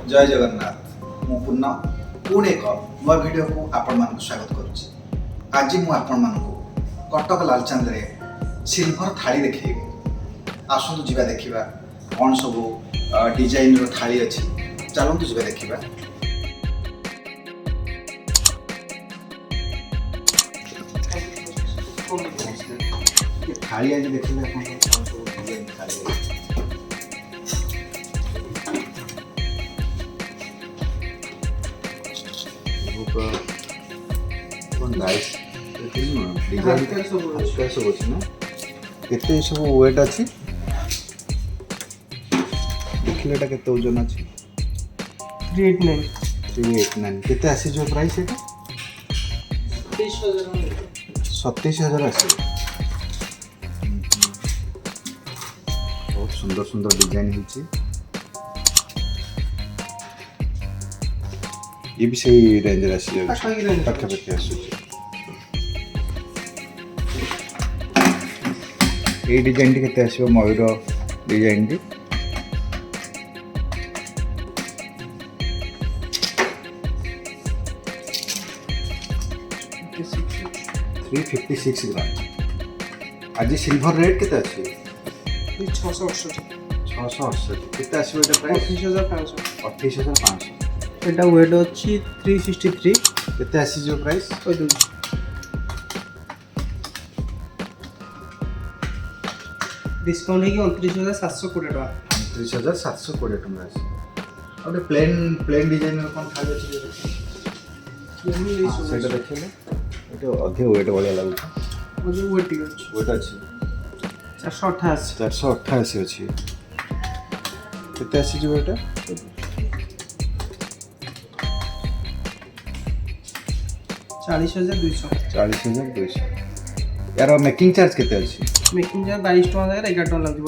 जय जगन्नाथ मु पुनः पुणी एक नुआ वीडियो को आपण मान स्वागत करुच्ची। आज मु आपण मान कटक लालचंद रे सिल्वर थाली देखिए आसतु जीवा देखिबा कौन सब डिजाइन रो थाली अच्छी चलतु जीवा देखिबा। थाली आज देखिले कौन सब डिजाइन थाली कौन गाइस डिजाइन सब अच्छी ना केते सब वेट अच्छी देखिले एटा केते ओजन अच्छी 389 केते आसी जो प्राइस एटा 27000 आसी। बहुत सुंदर सुंदर डिजाइन होची ये भी सही रेंज राशि है पाखापाखि आसूची। ये डिजाइन टी केते आसीबो मयूर डिजाइन टी 356 ग्राम। आज सिल्वर रेट केते अछि 668 केते आसीबो एटा प्राइस 28500 एटा वेट अछि 363 केते आसी जो प्राइस डिस्काउंट है कि 29720 टका 29720 टका आसी। और प्लेन डिजाइन कोन थाली अछि सेटा देखिले एटा अधिक वेट वाला लागु मुझे वेट अछि 488 अछि केते आसी जो एटा 40200 यार मेकिंग चार्ज केते अछि मेकिंग चार्ज 22 टका जगह 11 टका लागि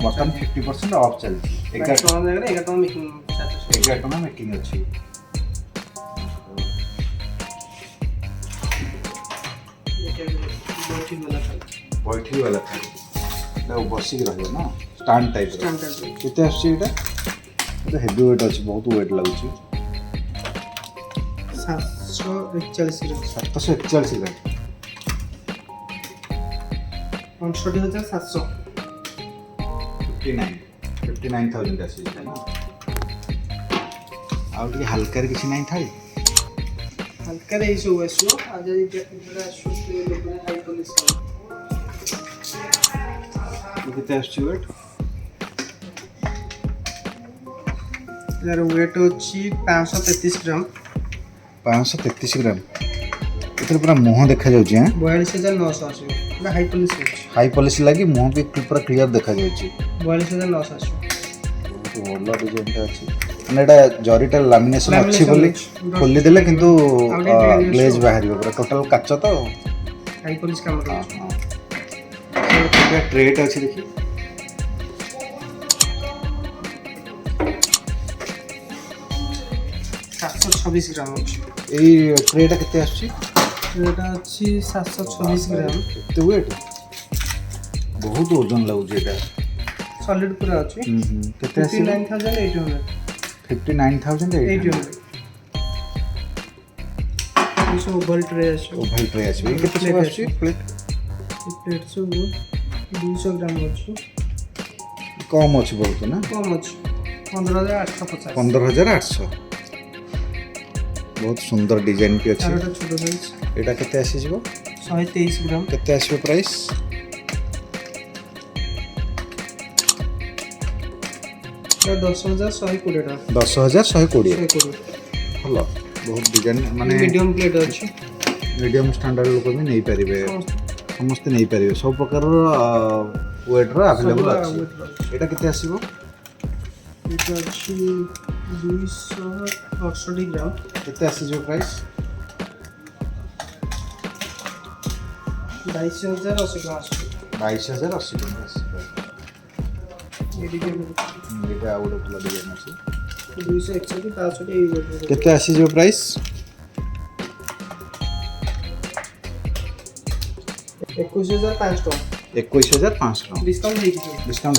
बटन 50% ऑफ चलछि 11 टका जगह 11 टका मेकिंग चार्ज 11 टका मेकिंग अछि। बैठी वाला थाली ना बसी के रहयो ना स्टैंड टाइप केते आछि एटा तो हेवी वेट अछि बहुत वेट लागु छी 741 ग्राम 741 ग्राम 69700 59000 आसी ना आ कि हल्का रे किछि नाही थाली हल्का रे इशू आसो आज इटा आसो लोगने हाई पॉलिश केते आछि वेट यार वेट अछि 533 ग्राम 533 ग्राम एतर पूरा मुंह देखा जाउ छी। 42900 आसो हाई पॉलिश हाई पॉलिश लागी मुंह भी पूरा क्लियर देखा जाउ छी 42900 आसो बहुत बड़ा डिजाइन ता अछि माने एटा जरीटा लैमिनेशन अछि बोली खोली देले किंतु ग्लेज बाहरियो पूरा टोटल काच तो हाई पॉलिश काम करू पूरा ट्रेट अछि देखि 726 ग्राम अछि एई ट्रेटा केते आछि एटा अछि 726 ग्राम तो वेट बहुत वजन लागु जे एटा सॉलिड पूरा अछि केते आछि 59800 इस ओवल ट्रे अछि केते सब आछि प्लेट सब 200 ग्राम अछि कम अछि बहुत ना कम अछि 15850 15800 बहुत सुंदर डिजाइन के अछि छोटो साइज एटा केते आसी जिवो 123 ग्राम केते आसीबो प्राइस 10120 टका 10120 भलो बहुत डिजाइन माने मीडियम प्लेट अछि मीडियम स्टैंडर्ड लोक भी नहीं परिबे समस्त नहीं परिबे सब प्रकार वेट रो अवेलेबल अछि एटा केते आसीबो एटा अछि 268 ग्राम केते आसी जो प्राइस 22080 टका 22080 टका एटा आउट ऑफ डिजाइन अछि 261 560 केते आसी जो प्राइस 21500 टका 21500 डिस्काउंट डिस्काउंट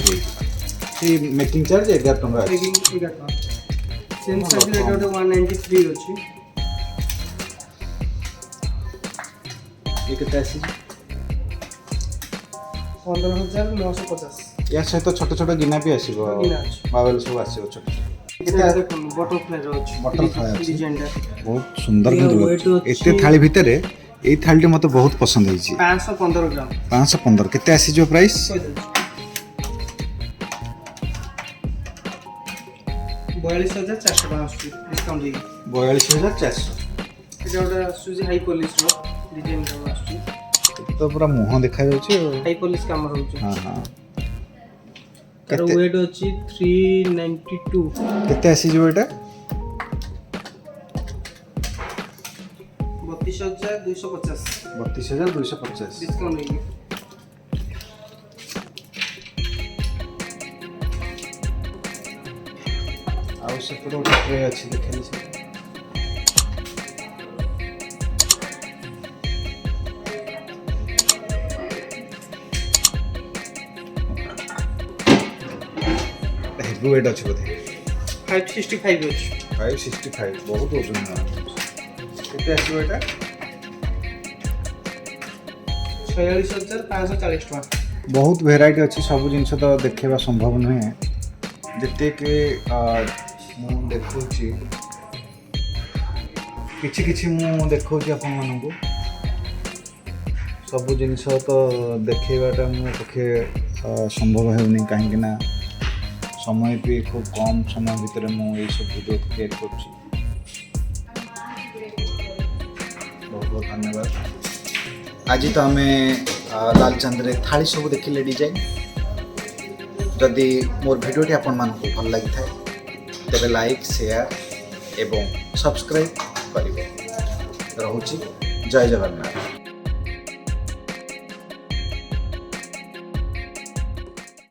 हे मेकिंग चार्ज 11 टका मेकिंग 11 टका सेम साइज एटा 193 अछि ये केते आसी 15950 या सहित छोट छोट गिना भी आसीबो गिना अछि बावल सब आसीबो छोट केते देखन बटरफ्लाई रो अछि बटरफ्लाई अछि डिजाइन बहुत सुंदर ये किंतु weight लगुच अछि- एते थाली भितरे एई थाली मते बहुत पसंद होईची 515 ग्राम 515 केते आसी जो प्राइस 42400 टका आछि डिस्काउंट देई 42400 एटा ओटा आसुची हाई पॉलिश रो डिजाइन रो आछि तो पूरा मुंह देखा जाउची हाई पॉलिश काम रहउची हां हां तार केते वेट अछि 392 केते आसी जो एटा 32250 32250 डिस्काउंट देई आउ से पूरा ट्रे अछि देखली से हेवी वेट अछि बोधे 565 अछि 565 बहुत ओजन है केते आसी एटा 46540 टका बहुत भेराइटी अच्छी सब जिनस तो देखा संभव नुहे जिते कि मु देखुची किछि किछि मु देखुची अपन मानू सब जिनस तो देखेबाटा मो पक्षे संभव होनी कहीं ना समय भी खूब कम समय भितर मुझे सब वीडियो क्रिएट कर बहुत बहुत धन्यवाद आज तो आम लालचंद थाली सब देखिले डिजाइन जदि मोर भिडियोटी आपण मानक भल लगी थाए तेरे लाइक शेयर एवं सब्सक्राइब करेंगे। रहुची जय जगन्नाथ।